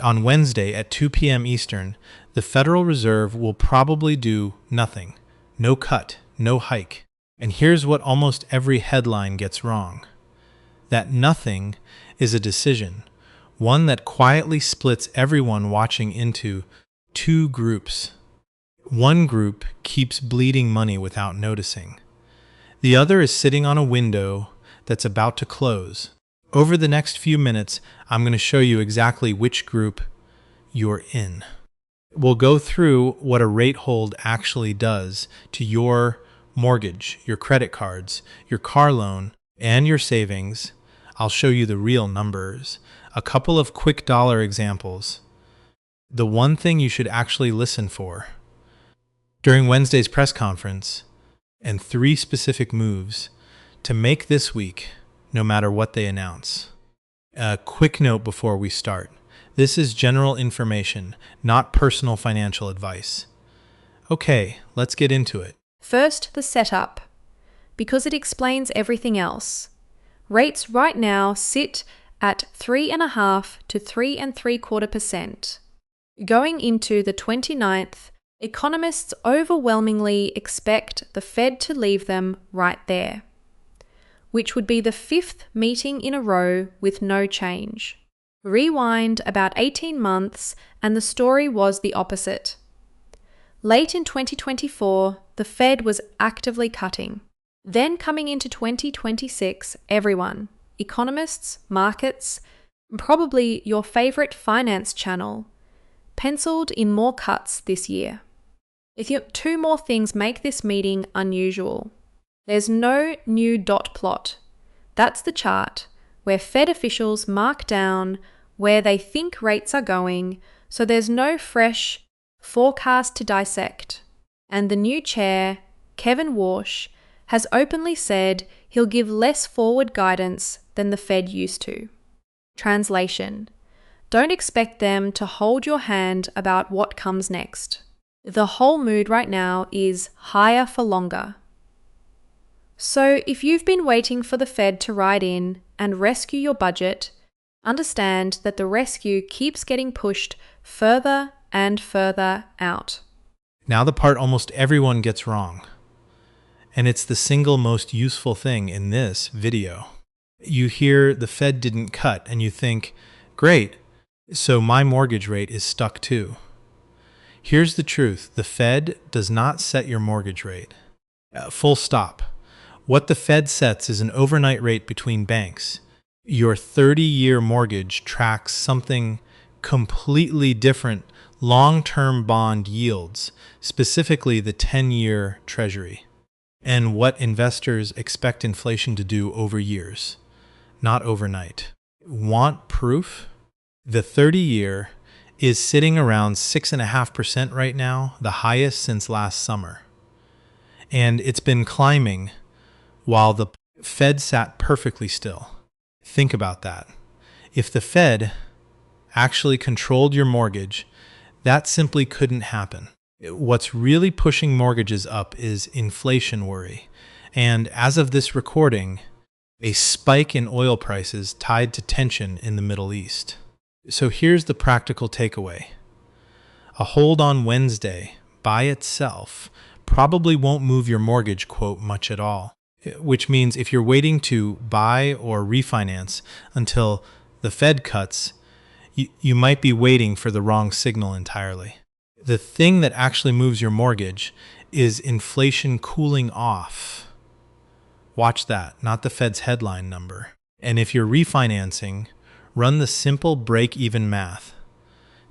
on Wednesday at 2 p.m. Eastern, the Federal Reserve will probably do nothing. No cut, no hike. And here's what almost every headline gets wrong. That nothing is a decision, one that quietly splits everyone watching into two groups. One group keeps bleeding money without noticing. The other is sitting on a window that's about to close. Over the next few minutes, I'm going to show you exactly which group you're in. We'll go through what a rate hold actually does to your mortgage, your credit cards, your car loan, and your savings. I'll show you the real numbers, a couple of quick dollar examples. The one thing you should actually listen for during Wednesday's press conference, and 3 specific moves to make this week, no matter what they announce. A quick note before we start. This is general information, not personal financial advice. Okay, let's get into it. First, the setup, because it explains everything else. Rates right now sit at 3.5% to 3.75%. Going into the 29th, economists overwhelmingly expect the Fed to leave them right there, which would be the 5th meeting in a row with no change. Rewind about 18 months and the story was the opposite. Late in 2024, the Fed was actively cutting. Then coming into 2026, everyone, economists, markets, probably your favorite finance channel, penciled in more cuts this year. Two more things make this meeting unusual. There's no new dot plot. That's the chart where Fed officials mark down where they think rates are going, so there's no fresh forecast to dissect. And the new chair, Kevin Warsh, has openly said he'll give less forward guidance than the Fed used to. Translation: don't expect them to hold your hand about what comes next. The whole mood right now is higher for longer. So if you've been waiting for the Fed to ride in and rescue your budget, understand that the rescue keeps getting pushed further and further out. Now the part almost everyone gets wrong, and it's the single most useful thing in this video. You hear the Fed didn't cut and you think, great, so my mortgage rate is stuck too. Here's the truth. The Fed does not set your mortgage rate. Full stop. What the Fed sets is an overnight rate between banks. Your 30-year mortgage tracks something completely different, long-term bond yields, specifically the 10-year Treasury, and what investors expect inflation to do over years, not overnight. Want proof? The 30-year is sitting around 6.5% right now, the highest since last summer. And it's been climbing while the Fed sat perfectly still. Think about that. If the Fed actually controlled your mortgage, that simply couldn't happen. What's really pushing mortgages up is inflation worry. And as of this recording, a spike in oil prices tied to tension in the Middle East. So here's the practical takeaway. A hold on Wednesday by itself probably won't move your mortgage quote much at all, which means if you're waiting to buy or refinance until the Fed cuts, you might be waiting for the wrong signal entirely. The thing that actually moves your mortgage is inflation cooling off. Watch that, not the Fed's headline number. And if you're refinancing, run the simple break-even math.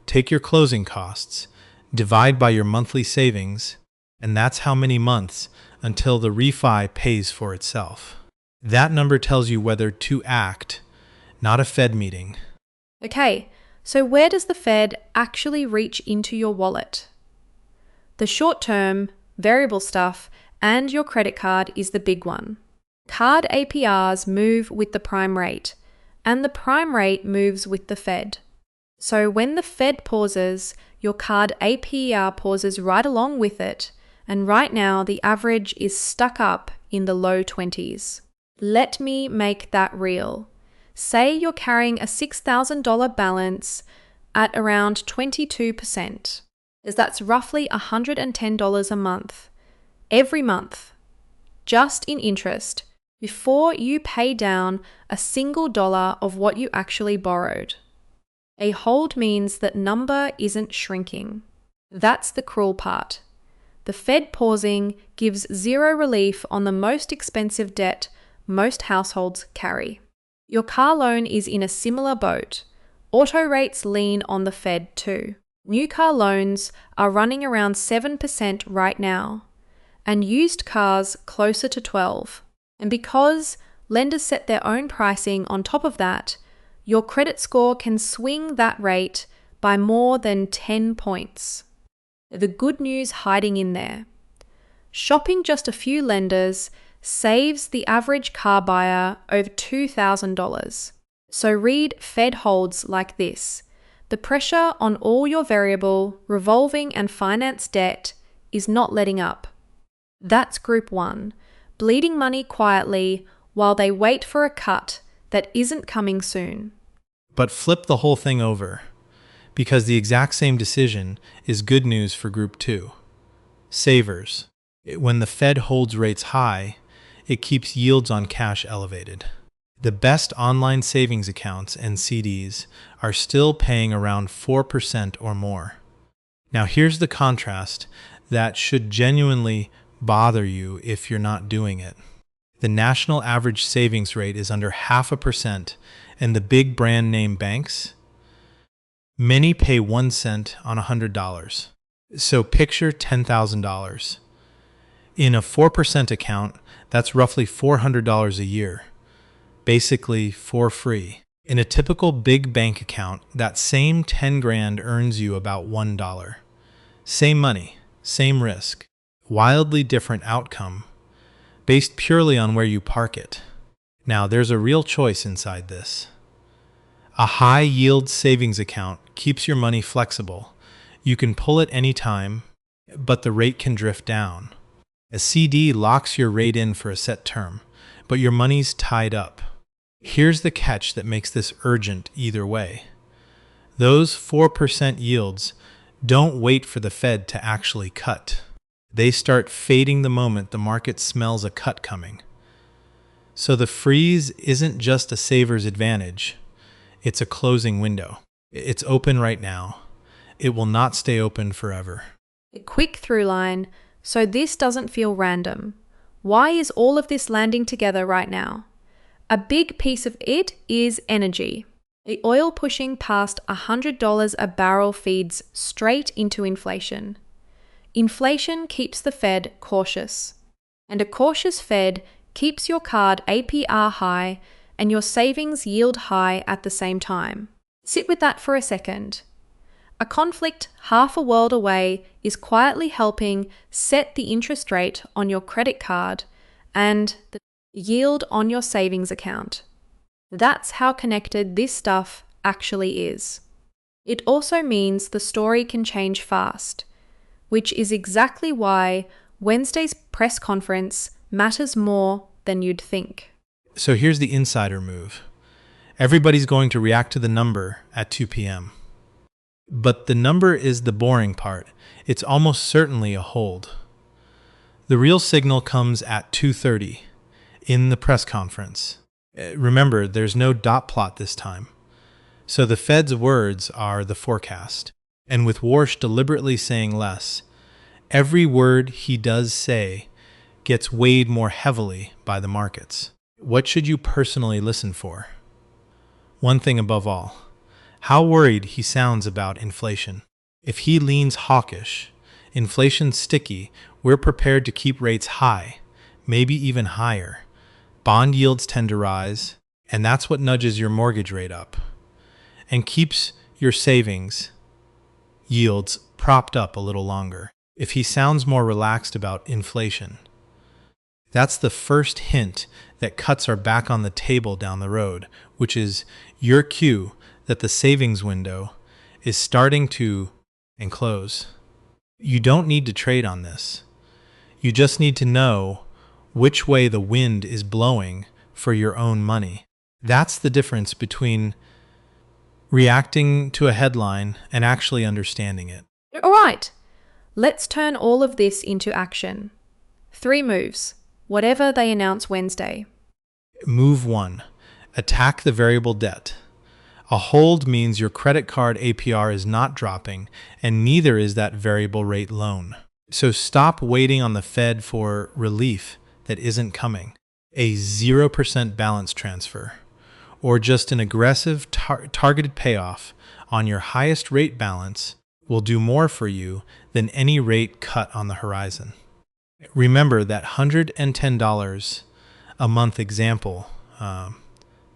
Take your closing costs, divide by your monthly savings, and that's how many months until the refi pays for itself. That number tells you whether to act, not a Fed meeting. Okay, so where does the Fed actually reach into your wallet? The short-term, variable stuff, and your credit card is the big one. Card APRs move with the prime rate, and the prime rate moves with the Fed. So when the Fed pauses, your card APR pauses right along with it, and right now the average is stuck up in the low 20s. Let me make that real. Say you're carrying a $6,000 balance, at around 22%, as that's roughly $110 a month, every month, just in interest, before you pay down a single dollar of what you actually borrowed. A hold means that number isn't shrinking. That's the cruel part. The Fed pausing gives zero relief on the most expensive debt most households carry. Your car loan is in a similar boat. Auto rates lean on the Fed too. New car loans are running around 7% right now, and used cars closer to 12%. And because lenders set their own pricing on top of that, your credit score can swing that rate by more than 10 points. The good news hiding in there. Shopping just a few lenders saves the average car buyer over $2,000. So read Fed holds like this. The pressure on all your variable, revolving and finance debt is not letting up. That's Group 1, bleeding money quietly while they wait for a cut that isn't coming soon. But flip the whole thing over, because the exact same decision is good news for Group 2. Savers. When the Fed holds rates high, it keeps yields on cash elevated. The best online savings accounts and CDs are still paying around 4% or more. Now here's the contrast that should genuinely bother you if you're not doing it. The national average savings rate is under 0.5%, and the big brand name banks, many pay 1 cent on $100. So picture $10,000. In a 4% account, that's roughly $400 a year, basically for free. In a typical big bank account, that same 10 grand earns you about $1. Same money, same risk, wildly different outcome, based purely on where you park it. Now, there's a real choice inside this. A high-yield savings account keeps your money flexible. You can pull it anytime, but the rate can drift down. A CD locks your rate in for a set term, but your money's tied up. Here's the catch that makes this urgent either way. Those 4% yields don't wait for the Fed to actually cut. They start fading the moment the market smells a cut coming. So the freeze isn't just a saver's advantage. It's a closing window. It's open right now. It will not stay open forever. A quick through line, so this doesn't feel random. Why is all of this landing together right now? A big piece of it is energy. The oil pushing past $100 a barrel feeds straight into inflation. Inflation keeps the Fed cautious. And a cautious Fed keeps your card APR high and your savings yield high at the same time. Sit with that for a second. A conflict half a world away is quietly helping set the interest rate on your credit card and the yield on your savings account. That's how connected this stuff actually is. It also means the story can change fast, which is exactly why Wednesday's press conference matters more than you'd think. So here's the insider move. Everybody's going to react to the number at 2 p.m. But the number is the boring part. It's almost certainly a hold. The real signal comes at 2:30 in the press conference. Remember, there's no dot plot this time. So the Fed's words are the forecast. And with Warsh deliberately saying less, every word he does say gets weighed more heavily by the markets. What should you personally listen for? One thing above all, how worried he sounds about inflation. If he leans hawkish, inflation's sticky, we're prepared to keep rates high, maybe even higher. Bond yields tend to rise, and that's what nudges your mortgage rate up and keeps your savings yields propped up a little longer. If he sounds more relaxed about inflation, that's the first hint that cuts are back on the table down the road, which is your cue that the savings window is starting to close. You don't need to trade on this. You just need to know which way the wind is blowing for your own money. That's the difference between reacting to a headline and actually understanding it. All right, let's turn all of this into action. 3 moves, whatever they announce Wednesday. Move 1. Attack the variable debt. A hold means your credit card APR is not dropping, and neither is that variable rate loan. So stop waiting on the Fed for relief that isn't coming. A 0% balance transfer, or just an aggressive targeted payoff on your highest rate balance will do more for you than any rate cut on the horizon. Remember that $110 a month example,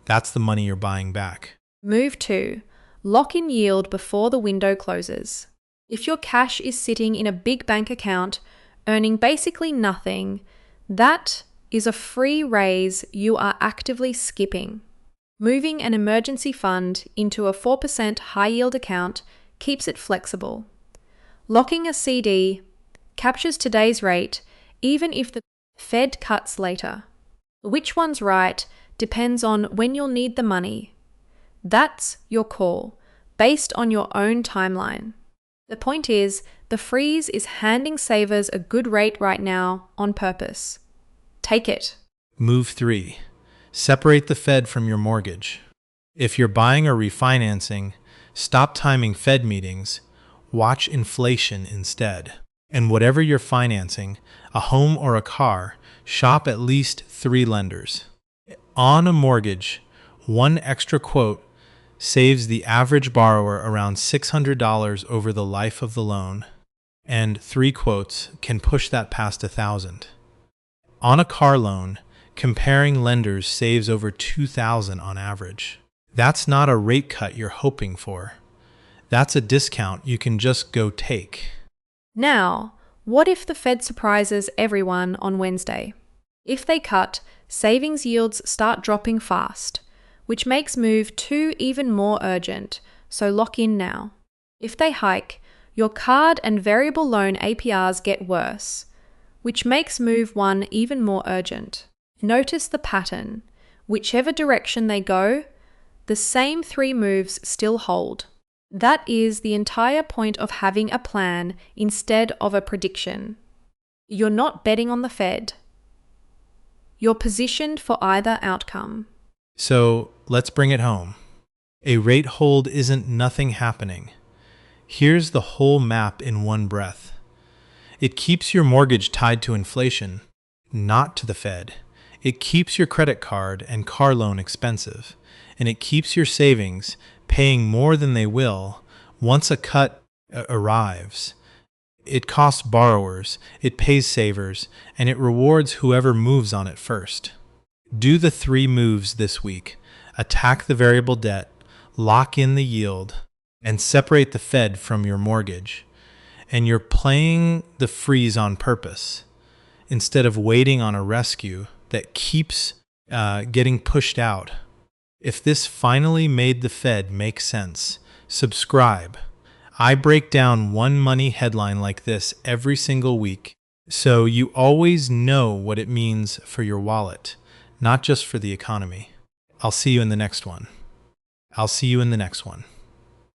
that's the money you're buying back. Move 2. Lock in yield before the window closes. If your cash is sitting in a big bank account, earning basically nothing, that is a free raise you are actively skipping. Moving an emergency fund into a 4% high-yield account keeps it flexible. Locking a CD captures today's rate even if the Fed cuts later. Which one's right depends on when you'll need the money. That's your call, based on your own timeline. The point is, the freeze is handing savers a good rate right now on purpose. Take it. Move 3. Separate the Fed from your mortgage. If you're buying or refinancing, stop timing Fed meetings, watch inflation instead. And whatever you're financing, a home or a car, shop at least 3 lenders. On a mortgage, 1 extra quote saves the average borrower around $600 over the life of the loan, and 3 quotes can push that past $1,000. On a car loan, comparing lenders saves over $2,000 on average. That's not a rate cut you're hoping for. That's a discount you can just go take. Now, what if the Fed surprises everyone on Wednesday? If they cut, savings yields start dropping fast, which makes move 2 even more urgent, so lock in now. If they hike, your card and variable loan APRs get worse, which makes move 1 even more urgent. Notice the pattern. Whichever direction they go, the same 3 moves still hold. That is the entire point of having a plan instead of a prediction. You're not betting on the Fed. You're positioned for either outcome. So let's bring it home. A rate hold isn't nothing happening. Here's the whole map in one breath. It keeps your mortgage tied to inflation, not to the Fed. It keeps your credit card and car loan expensive, and it keeps your savings paying more than they will once a cut arrives. It costs borrowers, it pays savers, and it rewards whoever moves on it first. Do the 3 moves this week. Attack the variable debt, lock in the yield, and separate the Fed from your mortgage. And you're playing the freeze on purpose instead of waiting on a rescue that keeps getting pushed out. If this finally made the Fed make sense, subscribe. I break down one money headline like this every single week, so you always know what it means for your wallet, not just for the economy. I'll see you in the next one.